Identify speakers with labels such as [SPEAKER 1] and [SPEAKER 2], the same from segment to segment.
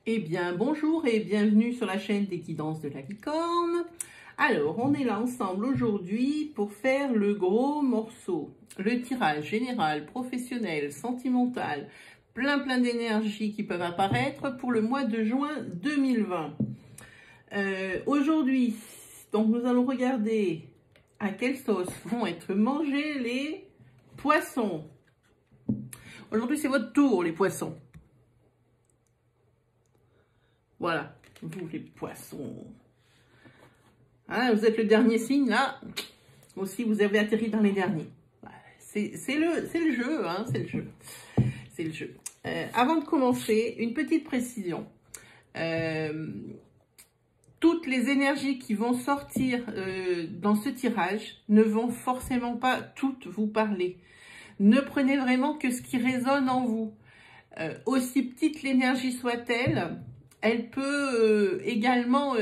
[SPEAKER 1] Eh bien, bonjour et bienvenue sur la chaîne des guidances de la licorne. Alors, on est là ensemble aujourd'hui pour faire le gros morceau. Le tirage général, professionnel, sentimental, plein d'énergie qui peuvent apparaître pour le mois de juin 2020. Aujourd'hui, donc nous allons regarder à quelle sauce vont être mangés les poissons. Aujourd'hui, c'est votre tour, les poissons. Voilà, vous les poissons. Hein, vous êtes le dernier signe, là. Aussi, vous avez atterri dans les derniers. C'est le jeu, hein, c'est le jeu. C'est le jeu. Avant de commencer, une petite précision. Toutes les énergies qui vont sortir dans ce tirage ne vont forcément pas toutes vous parler. Ne prenez vraiment que ce qui résonne en vous. Aussi petite l'énergie soit-elle, elle peut également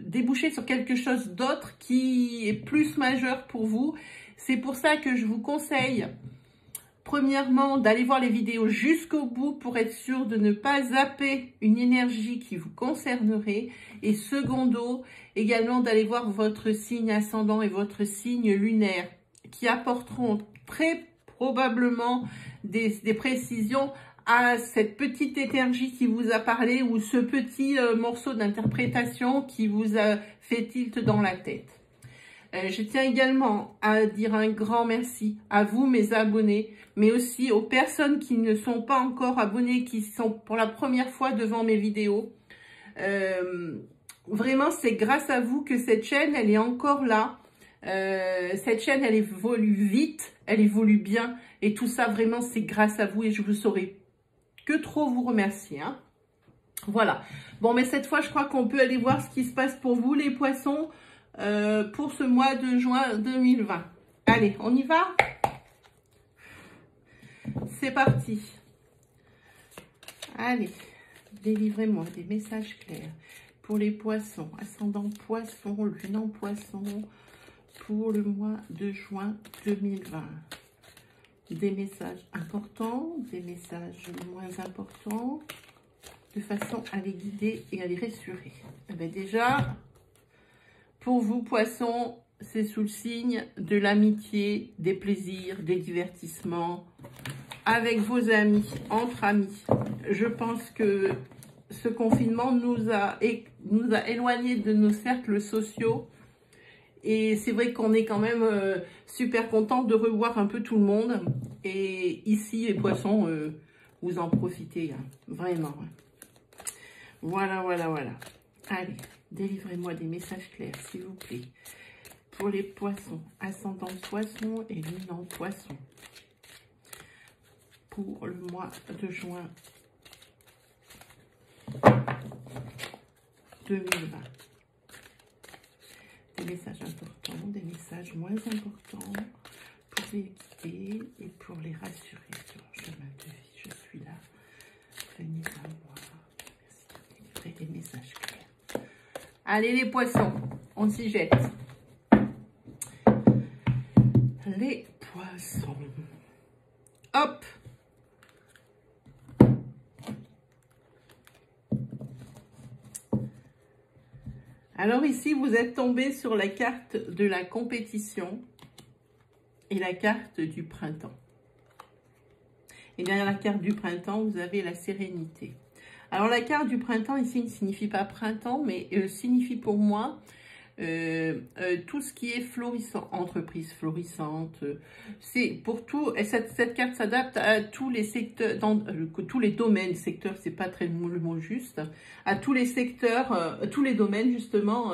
[SPEAKER 1] déboucher sur quelque chose d'autre qui est plus majeur pour vous. C'est pour ça que je vous conseille, premièrement, d'aller voir les vidéos jusqu'au bout pour être sûr de ne pas zapper une énergie qui vous concernerait. Et secondo, également d'aller voir votre signe ascendant et votre signe lunaire qui apporteront très probablement des précisions à cette petite énergie qui vous a parlé ou ce petit morceau d'interprétation qui vous a fait tilt dans la tête. Je tiens également à dire un grand merci à vous, mes abonnés, mais aussi aux personnes qui ne sont pas encore abonnées, qui sont pour la première fois devant mes vidéos. Vraiment, c'est grâce à vous que cette chaîne, elle est encore là. Cette chaîne, elle évolue vite, elle évolue bien, et tout ça, vraiment, c'est grâce à vous, et je vous saurai que trop vous remercier. Hein. Voilà. Bon, mais cette fois, je crois qu'on peut aller voir ce qui se passe pour vous, les poissons, pour ce mois de juin 2020. Allez, on y va? C'est parti. Allez, délivrez-moi des messages clairs pour les poissons, ascendant poisson, lune en poisson, pour le mois de juin 2020. Des messages importants, des messages moins importants, de façon à les guider et à les rassurer. Eh bien déjà, pour vous, poissons, c'est sous le signe de l'amitié, des plaisirs, des divertissements, avec vos amis, entre amis. Je pense que ce confinement nous a éloignés de nos cercles sociaux. Et c'est vrai qu'on est quand même super content de revoir un peu tout le monde. Et ici, les poissons, vous en profitez, hein, vraiment. Voilà. Allez, délivrez-moi des messages clairs, s'il vous plaît. Pour les poissons, ascendant poisson et lune en poisson. Pour le mois de juin 2020. Des messages importants, des messages moins importants pour les guider et pour les rassurer sur leur chemin de vie. Je suis là. Venez à moi. Merci de délivrer des messages clairs. Allez les poissons, on s'y jette. Les poissons. Hop! Alors ici, vous êtes tombé sur la carte de la compétition et la carte du printemps. Et derrière la carte du printemps, vous avez la sérénité. Alors la carte du printemps ici ne signifie pas printemps, mais signifie pour moi tout ce qui est florissant, entreprise florissante. C'est pour tout, et cette carte s'adapte à tous les secteurs, tous les domaines, secteurs, c'est pas très le mot juste, à tous les secteurs, tous les domaines justement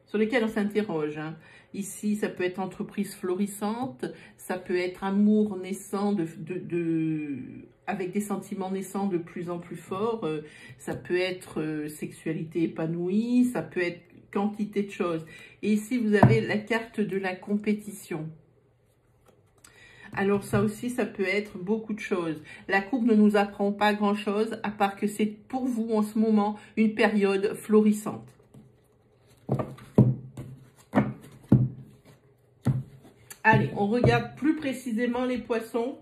[SPEAKER 1] sur lesquels on s'interroge. Hein. Ici, ça peut être entreprise florissante, ça peut être amour naissant avec des sentiments naissants de plus en plus forts, ça peut être sexualité épanouie, ça peut être quantité de choses. Et ici, vous avez la carte de la compétition. Alors ça aussi, ça peut être beaucoup de choses. La coupe ne nous apprend pas grand-chose, à part que c'est pour vous en ce moment une période florissante. Allez, on regarde plus précisément les poissons.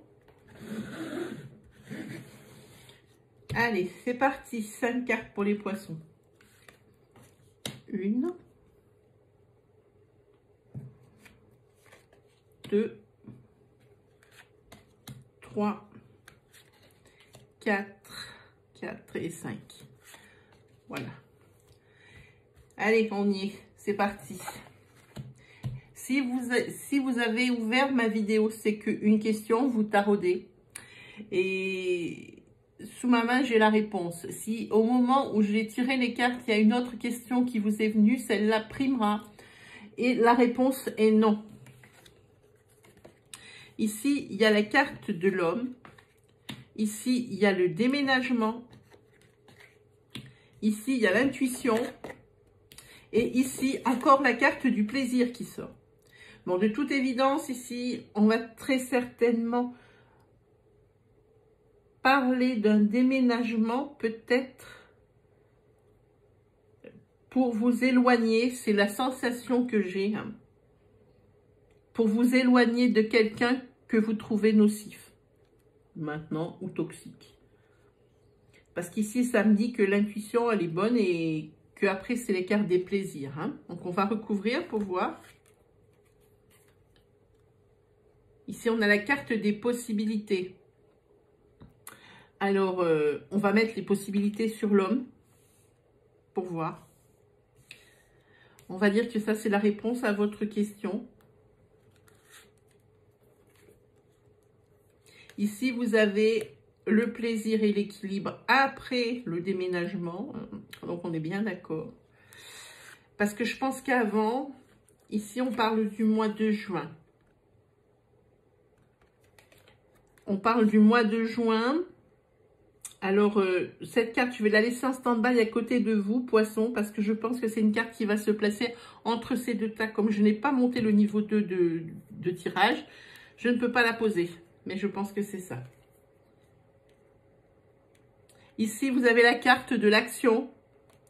[SPEAKER 1] Allez, c'est parti. 5 cartes pour les poissons. 1, 2, 3, 4 et 5. Voilà. Allez, on y est. C'est parti. Si vous avez ouvert ma vidéo, c'est qu'une question, vous taraudez. Et sous ma main, j'ai la réponse. Si au moment où j'ai tiré les cartes, il y a une autre question qui vous est venue, celle-là primera. Et la réponse est non. Ici, il y a la carte de l'homme. Ici, il y a le déménagement. Ici, il y a l'intuition. Et ici, encore la carte du plaisir qui sort. Bon, de toute évidence, ici, on va très certainement parler d'un déménagement, peut-être pour vous éloigner. C'est la sensation que j'ai. Hein, pour vous éloigner de quelqu'un que vous trouvez nocif, maintenant, ou toxique. Parce qu'ici, ça me dit que l'intuition, elle est bonne et que après c'est les cartes des plaisirs. Hein. Donc, on va recouvrir pour voir. Ici, on a la carte des possibilités. Alors, on va mettre les possibilités sur l'homme pour voir. On va dire que ça, c'est la réponse à votre question. Ici, vous avez le plaisir et l'équilibre après le déménagement. Donc, on est bien d'accord. Parce que je pense qu'avant, ici, on parle du mois de juin. On parle du mois de juin. Alors, cette carte, je vais la laisser en stand-by à côté de vous, poisson, parce que je pense que c'est une carte qui va se placer entre ces deux tas. Comme je n'ai pas monté le niveau 2 de tirage, je ne peux pas la poser. Mais je pense que c'est ça. Ici, vous avez la carte de l'action,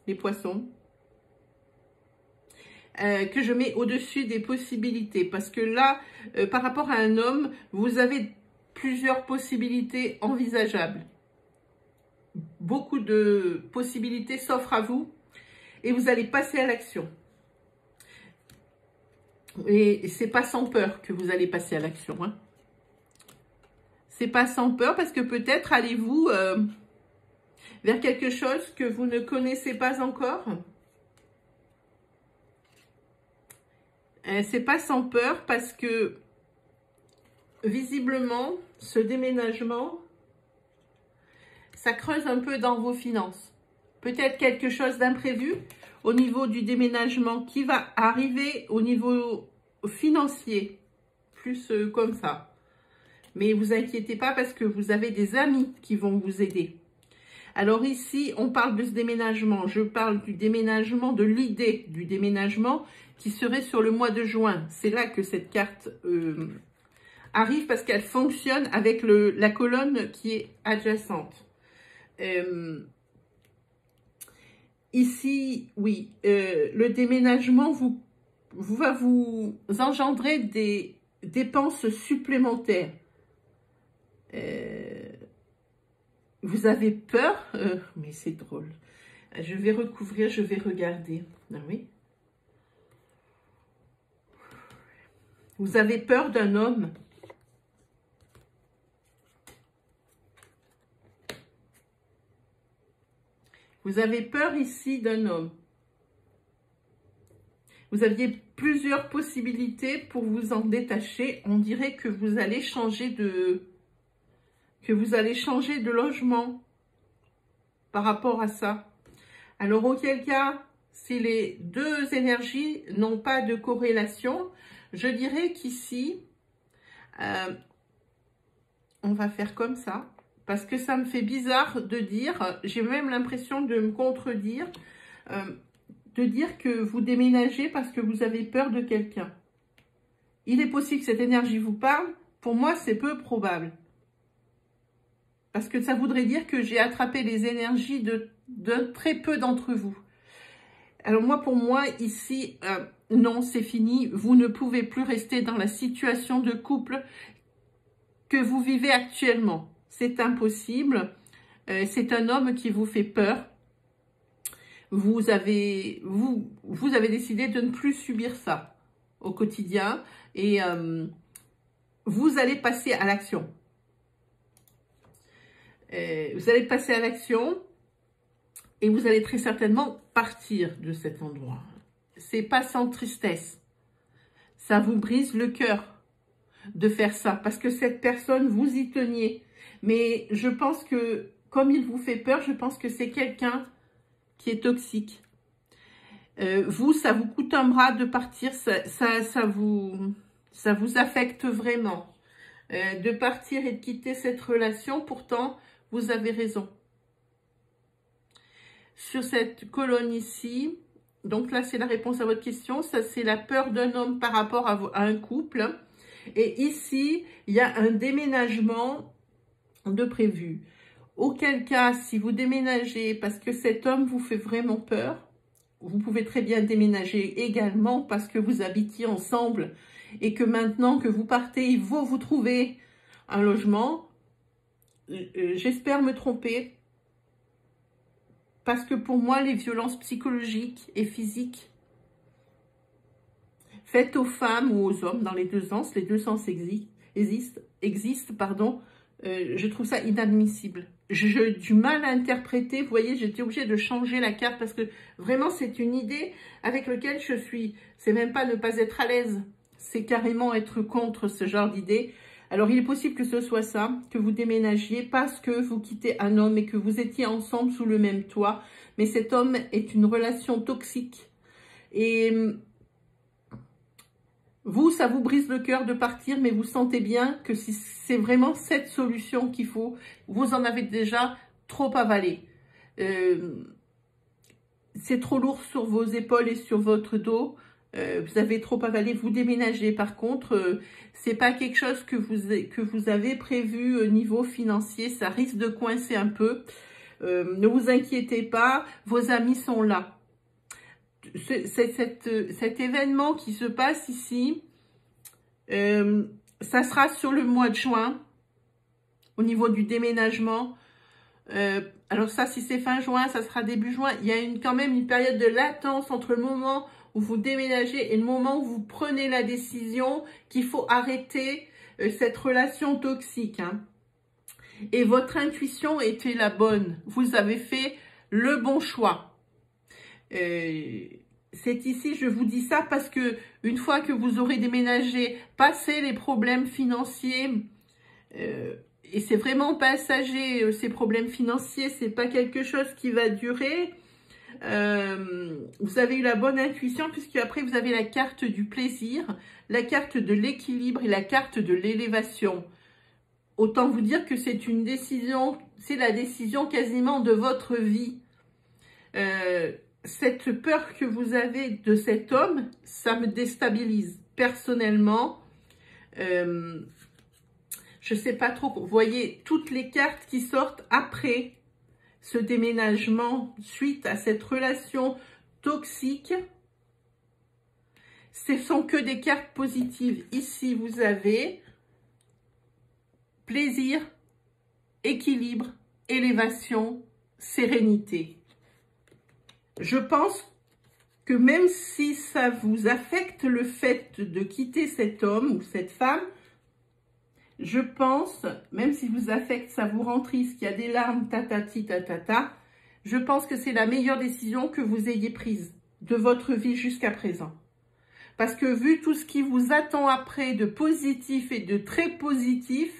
[SPEAKER 1] les poissons, que je mets au-dessus des possibilités. Parce que là, par rapport à un homme, vous avez plusieurs possibilités envisageables. Beaucoup de possibilités s'offrent à vous et vous allez passer à l'action. Et c'est pas sans peur que vous allez passer à l'action. Hein. C'est pas sans peur parce que peut-être allez-vous vers quelque chose que vous ne connaissez pas encore. C'est pas sans peur parce que visiblement, ce déménagement, ça creuse un peu dans vos finances. Peut-être quelque chose d'imprévu au niveau du déménagement qui va arriver au niveau financier, plus comme ça. Mais vous inquiétez pas parce que vous avez des amis qui vont vous aider. Alors ici, on parle de ce déménagement. Je parle du déménagement, de l'idée du déménagement qui serait sur le mois de juin. C'est là que cette carte arrive parce qu'elle fonctionne avec la colonne qui est adjacente. Ici, oui, le déménagement va vous engendrer des dépenses supplémentaires. Vous avez peur, mais c'est drôle. Je vais recouvrir, je vais regarder. Ah oui. Vous avez peur d'un homme. Vous avez peur ici d'un homme. Vous aviez plusieurs possibilités pour vous en détacher. On dirait que vous allez changer de logement par rapport à ça. Alors, auquel cas, si les deux énergies n'ont pas de corrélation, je dirais qu'ici, on va faire comme ça. Parce que ça me fait bizarre de dire, j'ai même l'impression de me contredire, de dire que vous déménagez parce que vous avez peur de quelqu'un. Il est possible que cette énergie vous parle. Pour moi, c'est peu probable. Parce que ça voudrait dire que j'ai attrapé les énergies de très peu d'entre vous. Alors moi, pour moi, ici, non, c'est fini. Vous ne pouvez plus rester dans la situation de couple que vous vivez actuellement. C'est impossible. C'est un homme qui vous fait peur. Vous avez décidé de ne plus subir ça au quotidien et vous allez passer à l'action. Vous allez passer à l'action et vous allez très certainement partir de cet endroit. C'est pas sans tristesse. Ça vous brise le cœur de faire ça parce que cette personne, vous y teniez. Mais je pense que, comme il vous fait peur, je pense que c'est quelqu'un qui est toxique. Vous, ça vous coûte un bras de partir, ça vous affecte vraiment. De partir et de quitter cette relation, pourtant, vous avez raison. Sur cette colonne ici, donc là, c'est la réponse à votre question. Ça, c'est la peur d'un homme par rapport à un couple. Et ici, il y a un déménagement de prévu. Auquel cas, si vous déménagez parce que cet homme vous fait vraiment peur, vous pouvez très bien déménager également parce que vous habitiez ensemble et que maintenant que vous partez, il faut vous trouver un logement. J'espère me tromper parce que pour moi, les violences psychologiques et physiques faites aux femmes ou aux hommes dans les deux sens existent, pardon, je trouve ça inadmissible. J'ai du mal à interpréter, vous voyez, j'étais obligée de changer la carte parce que vraiment c'est une idée avec laquelle je suis, c'est même pas ne pas être à l'aise, c'est carrément être contre ce genre d'idée. Alors il est possible que ce soit ça, que vous déménagiez parce que vous quittez un homme et que vous étiez ensemble sous le même toit, mais cet homme est une relation toxique et vous, ça vous brise le cœur de partir, mais vous sentez bien que si c'est vraiment cette solution qu'il faut, vous en avez déjà trop avalé. C'est trop lourd sur vos épaules et sur votre dos. Vous avez trop avalé, vous déménagez. Par contre, c'est pas quelque chose que vous avez prévu au niveau financier. Ça risque de coincer un peu. Ne vous inquiétez pas, vos amis sont là. Cet événement qui se passe ici, ça sera sur le mois de juin, au niveau du déménagement. Alors ça, si c'est fin juin, ça sera début juin. Il y a quand même une période de latence entre le moment où vous déménagez et le moment où vous prenez la décision qu'il faut arrêter cette relation toxique. Hein. Et votre intuition était la bonne. Vous avez fait le bon choix. C'est ici, je vous dis ça parce que une fois que vous aurez déménagé, passé les problèmes financiers, et c'est vraiment passager, ces problèmes financiers, c'est pas quelque chose qui va durer. Vous avez eu la bonne intuition puisque après vous avez la carte du plaisir, la carte de l'équilibre et la carte de l'élévation. Autant vous dire que c'est une décision, c'est la décision quasiment de votre vie. Cette peur que vous avez de cet homme, ça me déstabilise. Personnellement, je sais pas trop. Vous voyez, toutes les cartes qui sortent après ce déménagement, suite à cette relation toxique, ce sont que des cartes positives. Ici, vous avez plaisir, équilibre, élévation, sérénité. Je pense que même si ça vous affecte le fait de quitter cet homme ou cette femme, je pense, même si vous affecte, ça vous rend triste, qu'il y a des larmes, tatati, tatata, je pense que c'est la meilleure décision que vous ayez prise de votre vie jusqu'à présent. Parce que vu tout ce qui vous attend après de positif et de très positif,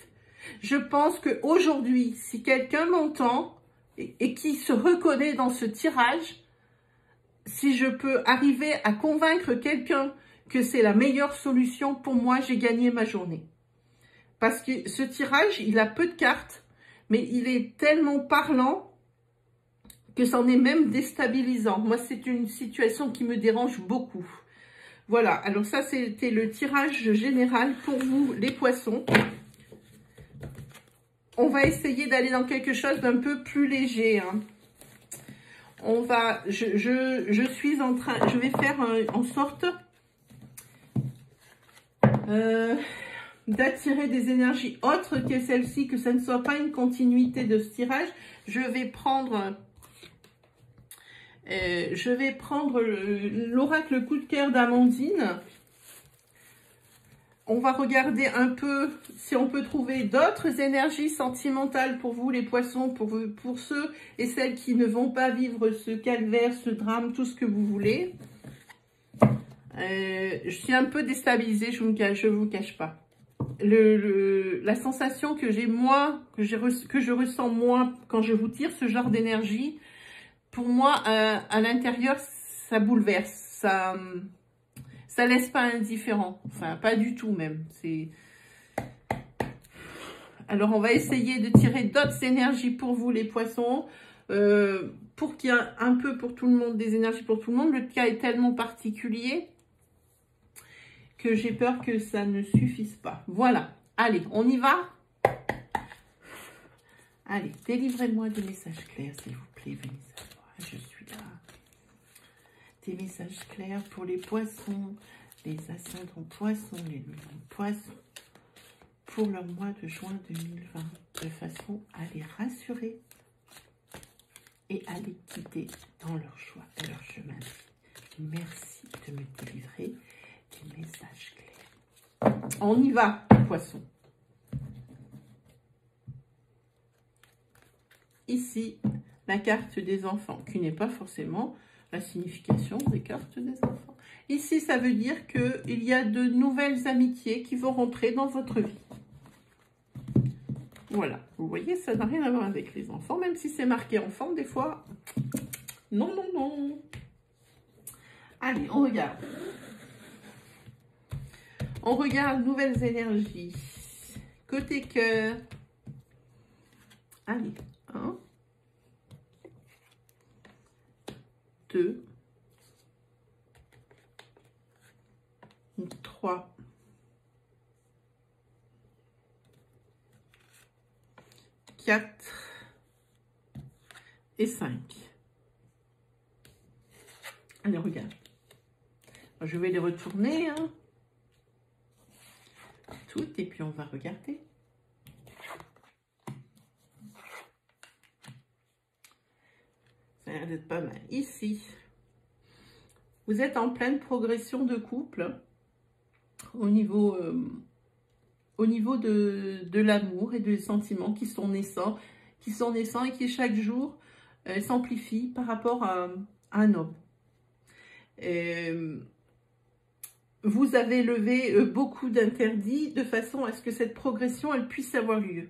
[SPEAKER 1] je pense qu'aujourd'hui, si quelqu'un m'entend et qui se reconnaît dans ce tirage, si je peux arriver à convaincre quelqu'un que c'est la meilleure solution, pour moi, j'ai gagné ma journée. Parce que ce tirage, il a peu de cartes, mais il est tellement parlant que c'en est même déstabilisant. Moi, c'est une situation qui me dérange beaucoup. Voilà, alors ça, c'était le tirage général pour vous, les poissons. On va essayer d'aller dans quelque chose d'un peu plus léger, hein. On va, je suis en train, je vais faire en sorte d'attirer des énergies autres que celle-ci, que ça ne soit pas une continuité de ce tirage. Je vais prendre l'oracle coup de cœur d'Amandine. On va regarder un peu si on peut trouver d'autres énergies sentimentales pour vous, les poissons, pour ceux et celles qui ne vont pas vivre ce calvaire, ce drame, tout ce que vous voulez. Je suis un peu déstabilisée, je vous cache pas. La sensation que j'ai moi, que je ressens moi quand je vous tire ce genre d'énergie, pour moi, à l'intérieur, ça bouleverse, ça laisse pas indifférent, enfin pas du tout même. Alors on va essayer de tirer d'autres énergies pour vous les poissons, pour qu'il y ait un peu pour tout le monde, des énergies pour tout le monde. Le cas est tellement particulier que j'ai peur que ça ne suffise pas. Voilà, allez, on y va. Allez, délivrez-moi des messages clairs, s'il vous plaît, venez savoir, je suis là. Des messages clairs pour les poissons, les ascendants poissons, les lunes poissons, pour le mois de juin 2020, de façon à les rassurer et à les guider dans leur choix et leur chemin. Merci de me délivrer des messages clairs. On y va, poissons. Ici, la carte des enfants, qui n'est pas forcément la signification des cartes des enfants. Ici, ça veut dire qu'il y a de nouvelles amitiés qui vont rentrer dans votre vie. Voilà, vous voyez, ça n'a rien à voir avec les enfants, même si c'est marqué enfant, des fois, non, non, non. Allez, on regarde. On regarde nouvelles énergies. Côté cœur. Allez, 1, 2, 3, 4 et 5. Allez, regarde. Je vais les retourner, hein, toutes, et puis on va regarder. Ça a l'air d'être pas mal. Ici, vous êtes en pleine progression de couple au niveau de l'amour et des sentiments qui sont naissants et qui chaque jour s'amplifient par rapport à un homme. Vous avez levé beaucoup d'interdits de façon à ce que cette progression elle puisse avoir lieu.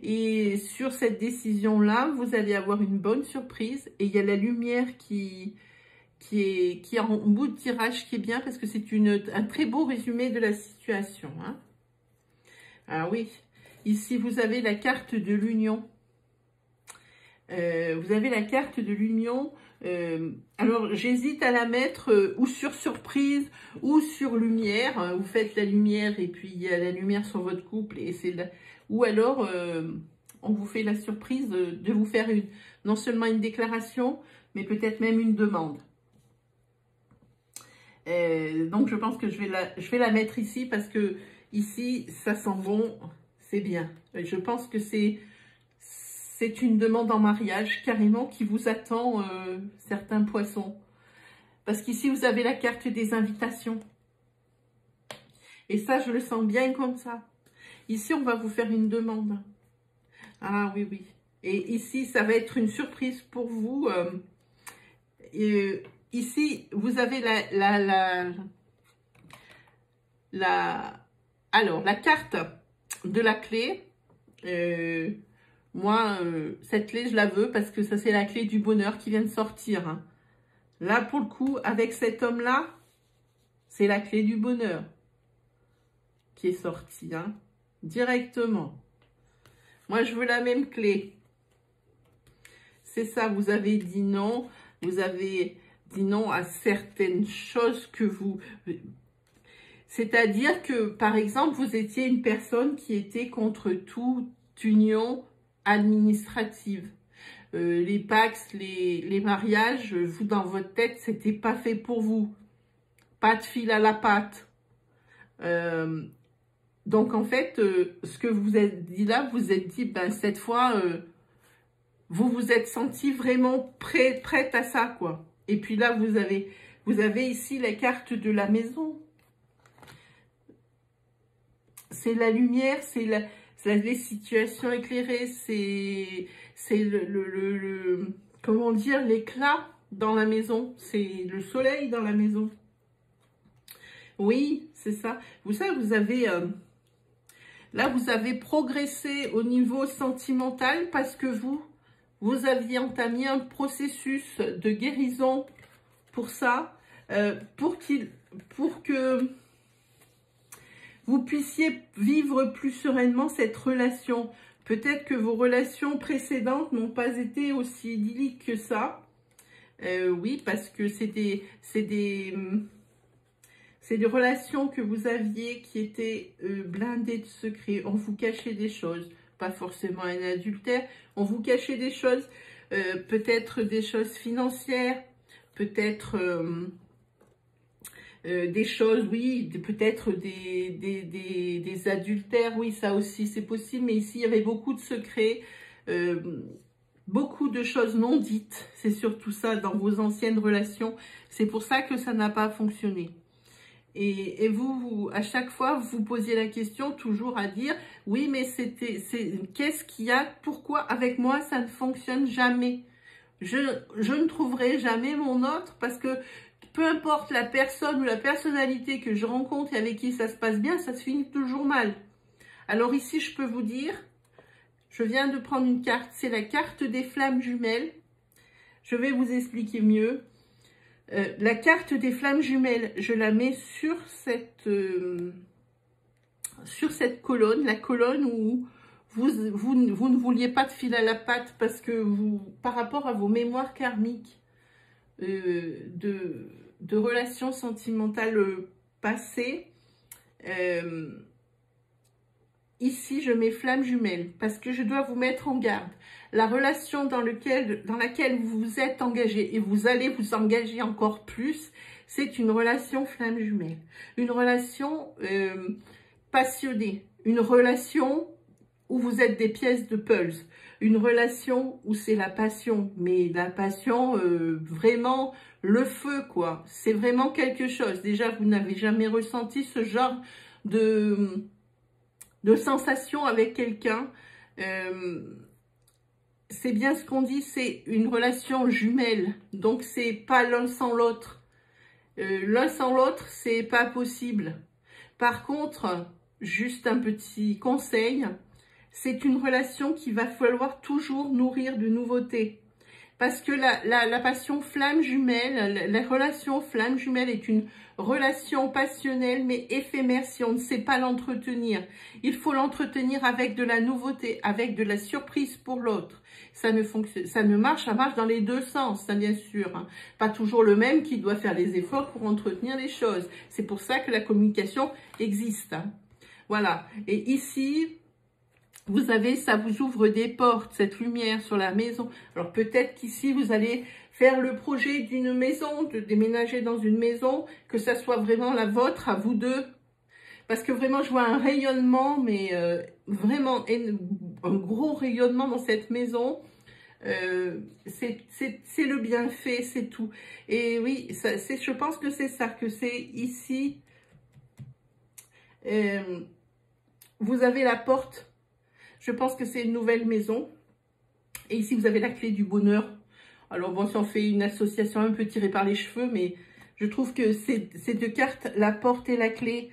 [SPEAKER 1] Et sur cette décision-là, vous allez avoir une bonne surprise. Et il y a la lumière qui est en bout de tirage, qui est bien parce que c'est un très beau résumé de la situation. Hein. Ah oui, ici vous avez la carte de l'union. Vous avez la carte de l'union. Alors j'hésite à la mettre ou sur surprise ou sur lumière. Vous faites la lumière et puis il y a la lumière sur votre couple et c'est ou alors on vous fait la surprise de vous faire non seulement une déclaration mais peut-être même une demande. Donc je pense que je vais la mettre ici parce que ici ça sent bon, c'est bien. Je pense que c'est une demande en mariage carrément qui vous attend, certains poissons. Parce qu'ici, vous avez la carte des invitations. Et ça, je le sens bien comme ça. Ici, on va vous faire une demande. Ah oui, oui. Et ici, ça va être une surprise pour vous. Ici, vous avez alors, la carte de la clé. Moi, cette clé, je la veux parce que ça, c'est la clé du bonheur qui vient de sortir. Hein. Là, pour le coup, avec cet homme-là, c'est la clé du bonheur qui est sortie, hein, directement. Moi, je veux la même clé. C'est ça, vous avez dit non. Vous avez dit non à certaines choses que vous... C'est-à-dire que, par exemple, vous étiez une personne qui était contre toute union administrative. Les Pax, les mariages, vous dans votre tête, c'était pas fait pour vous. Pas de fil à la patte. Donc, en fait, ce que vous vous êtes dit là, vous vous êtes dit, ben, cette fois, vous vous êtes senti vraiment prête à ça, quoi. Et puis là, vous avez ici la carte de la maison. C'est la lumière, c'est les situations éclairées, c'est comment dire, l'éclat dans la maison, c'est le soleil dans la maison. Oui, c'est ça. Vous savez, vous avez là, vous avez progressé au niveau sentimental parce que vous aviez entamé un processus de guérison pour ça, pour que vous puissiez vivre plus sereinement cette relation. Peut-être que vos relations précédentes n'ont pas été aussi idylliques que ça. Oui, parce que c'est des relations que vous aviez qui étaient blindées de secrets. On vous cachait des choses, pas forcément un adultère. On vous cachait des choses, peut-être des choses financières, peut-être des choses, oui, peut-être des adultères, oui, ça aussi c'est possible. Mais ici, il y avait beaucoup de secrets, beaucoup de choses non dites. C'est surtout ça dans vos anciennes relations. C'est pour ça que ça n'a pas fonctionné. Et vous, à chaque fois, vous posiez la question toujours à dire, oui, mais qu'est-ce qu'il y a, pourquoi avec moi ça ne fonctionne jamais? Je ne trouverai jamais mon autre parce que peu importe la personne ou la personnalité que je rencontre et avec qui ça se passe bien, ça se finit toujours mal. Alors ici, je peux vous dire, je viens de prendre une carte, c'est la carte des flammes jumelles. Je vais vous expliquer mieux. La carte des flammes jumelles, je la mets sur cette colonne, la colonne où vous ne vouliez pas de fil à la patte parce que par rapport à vos mémoires karmiques de relations sentimentales passées, ici je mets flammes jumelles parce que je dois vous mettre en garde. La relation dans laquelle vous vous êtes engagé et vous allez vous engager encore plus, c'est une relation flamme jumelle. Une relation passionnée. Une relation où vous êtes des pièces de puzzle. Une relation où c'est la passion. Mais la passion, vraiment le feu, quoi. C'est vraiment quelque chose. Déjà, vous n'avez jamais ressenti ce genre de sensation avec quelqu'un. C'est bien ce qu'on dit, c'est une relation jumelle. Donc, c'est pas l'un sans l'autre. L'un sans l'autre, c'est pas possible. Par contre, juste un petit conseil, c'est une relation qu'il va falloir toujours nourrir de nouveautés. Parce que la passion flamme jumelle, la relation flamme jumelle est une relation passionnelle mais éphémère si on ne sait pas l'entretenir. Il faut l'entretenir avec de la nouveauté, avec de la surprise pour l'autre. Ça marche dans les deux sens, hein, bien sûr. Hein. Pas toujours le même qui doit faire les efforts pour entretenir les choses. C'est pour ça que la communication existe. Hein. Voilà. Et ici, vous avez, ça vous ouvre des portes, cette lumière sur la maison. Alors peut-être qu'ici, vous allez faire le projet d'une maison, de déménager dans une maison, que ça soit vraiment la vôtre, à vous deux. Parce que vraiment, je vois un rayonnement, mais vraiment un gros rayonnement dans cette maison. C'est le bienfait, c'est tout. Et oui, je pense que c'est ça, que c'est ici. Vous avez la porte. Je pense que c'est une nouvelle maison. Et ici, vous avez la clé du bonheur. Alors bon, ça en fait une association un peu tirée par les cheveux, mais je trouve que ces deux cartes, la porte et la clé,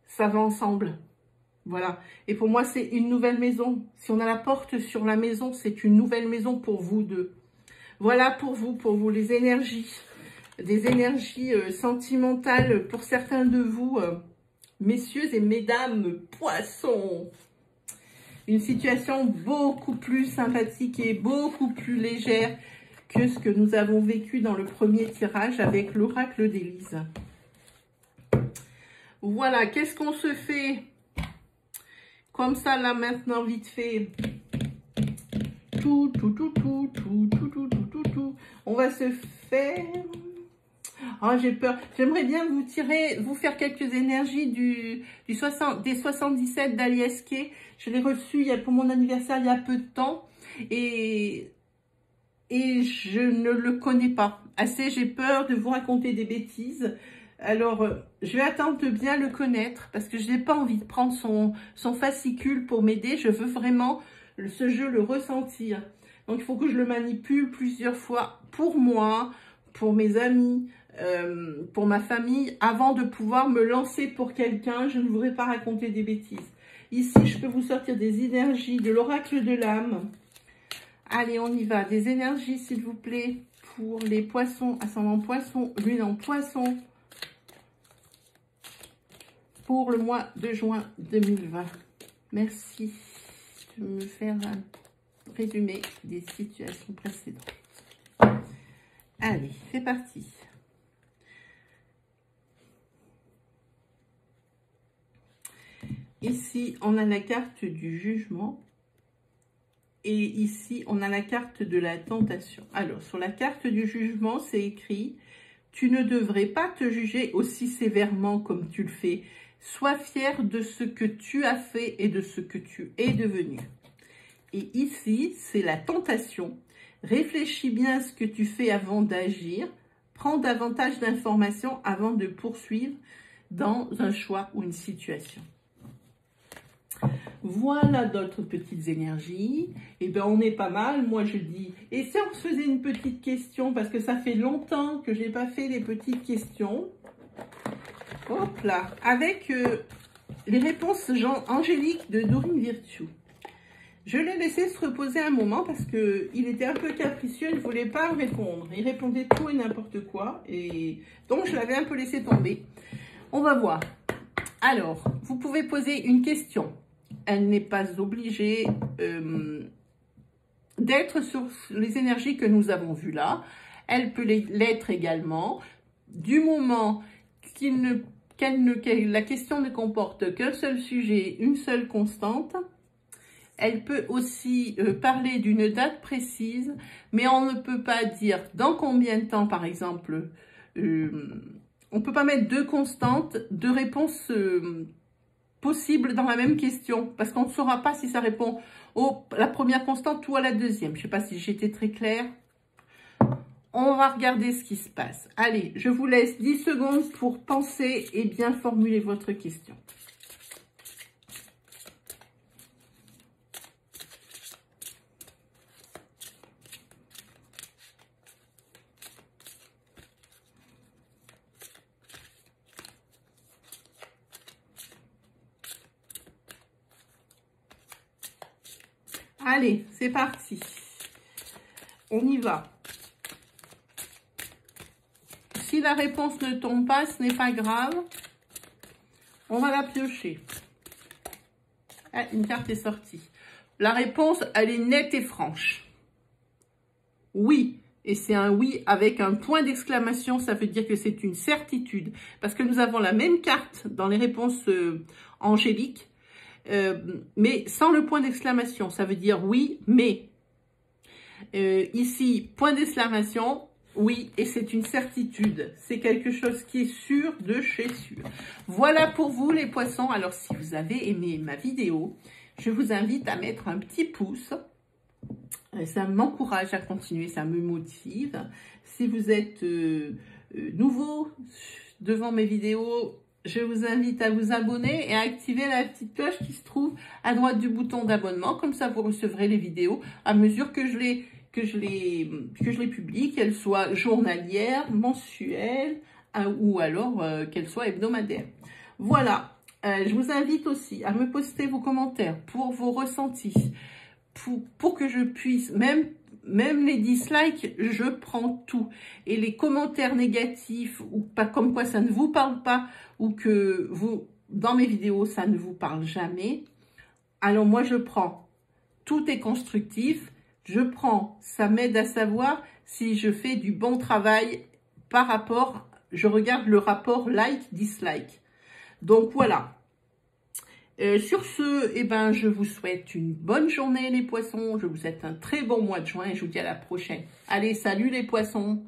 [SPEAKER 1] ça va ensemble. Voilà. Et pour moi, c'est une nouvelle maison. Si on a la porte sur la maison, c'est une nouvelle maison pour vous deux. Voilà pour vous, les énergies. Des énergies sentimentales pour certains de vous, messieurs et mesdames poissons. Une situation beaucoup plus sympathique et beaucoup plus légère que ce que nous avons vécu dans le premier tirage avec l'oracle d'Élise. Voilà, qu'est-ce qu'on se fait comme ça là maintenant vite fait? Tout. On va se faire... Oh, j'ai peur. J'aimerais bien vous faire quelques énergies des 77 d'Alias Kay. Je l'ai reçu pour mon anniversaire il y a peu de temps. Et je ne le connais pas assez. J'ai peur de vous raconter des bêtises. Alors, je vais attendre de bien le connaître parce que je n'ai pas envie de prendre son fascicule pour m'aider. Je veux vraiment ce jeu le ressentir. Donc, il faut que je le manipule plusieurs fois pour moi, pour mes amis, pour ma famille, avant de pouvoir me lancer pour quelqu'un. Je ne voudrais pas raconter des bêtises. Ici, je peux vous sortir des énergies de l'oracle de l'âme. Allez, on y va. Des énergies, s'il vous plaît, pour les poissons, ascendant poisson, lune en poisson, pour le mois de juin 2020. Merci de me faire un résumé des situations précédentes. Allez, c'est parti. Ici, on a la carte du jugement. Et ici, on a la carte de la tentation. Alors, sur la carte du jugement, c'est écrit « Tu ne devrais pas te juger aussi sévèrement comme tu le fais. Sois fier de ce que tu as fait et de ce que tu es devenu. » Et ici, c'est la tentation. « Réfléchis bien à ce que tu fais avant d'agir. Prends davantage d'informations avant de poursuivre dans un choix ou une situation. » Voilà d'autres petites énergies. Et bien, on est pas mal. Moi, je dis, et si on se faisait une petite question, parce que ça fait longtemps que je n'ai pas fait les petites questions. Hop là, avec les réponses angéliques de Dorine Virtue. Je l'ai laissé se reposer un moment parce qu'il était un peu capricieux, il ne voulait pas répondre. Il répondait tout et n'importe quoi. Et donc, je l'avais un peu laissé tomber. On va voir. Alors, vous pouvez poser une question. Elle n'est pas obligée d'être sur les énergies que nous avons vues là. Elle peut l'être également. Du moment que la question ne comporte qu'un seul sujet, une seule constante, elle peut aussi parler d'une date précise, mais on ne peut pas dire dans combien de temps, par exemple. On ne peut pas mettre deux constantes, deux réponses possible dans la même question, parce qu'on ne saura pas si ça répond à la première constante ou à la deuxième. Je ne sais pas si j'étais très claire. On va regarder ce qui se passe. Allez, je vous laisse 10 secondes pour penser et bien formuler votre question. Allez, c'est parti. On y va. Si la réponse ne tombe pas, ce n'est pas grave. On va la piocher. Ah, une carte est sortie. La réponse, elle est nette et franche. Oui. Et c'est un oui avec un point d'exclamation. Ça veut dire que c'est une certitude. Parce que nous avons la même carte dans les réponses angéliques. Mais sans le point d'exclamation, ça veut dire oui, mais. Ici, point d'exclamation, oui, et c'est une certitude. C'est quelque chose qui est sûr de chez sûr. Voilà pour vous les poissons. Alors, si vous avez aimé ma vidéo, je vous invite à mettre un petit pouce. Ça m'encourage à continuer, ça me motive. Si vous êtes nouveau devant mes vidéos, je vous invite à vous abonner et à activer la petite cloche qui se trouve à droite du bouton d'abonnement. Comme ça, vous recevrez les vidéos à mesure que je les publie, qu'elles soient journalières, mensuelles ou alors qu'elles soient hebdomadaires. Voilà, je vous invite aussi à me poster vos commentaires pour vos ressentis, pour que je puisse, même les dislikes, je prends tout. Et les commentaires négatifs, ou pas comme quoi ça ne vous parle pas, ou que vous, dans mes vidéos, ça ne vous parle jamais. Alors moi, je prends. Tout est constructif. Je prends. Ça m'aide à savoir si je fais du bon travail par rapport, je regarde le rapport like-dislike. Donc voilà. Sur ce, eh ben, je vous souhaite une bonne journée les poissons. Je vous souhaite un très bon mois de juin et je vous dis à la prochaine. Allez, salut les poissons!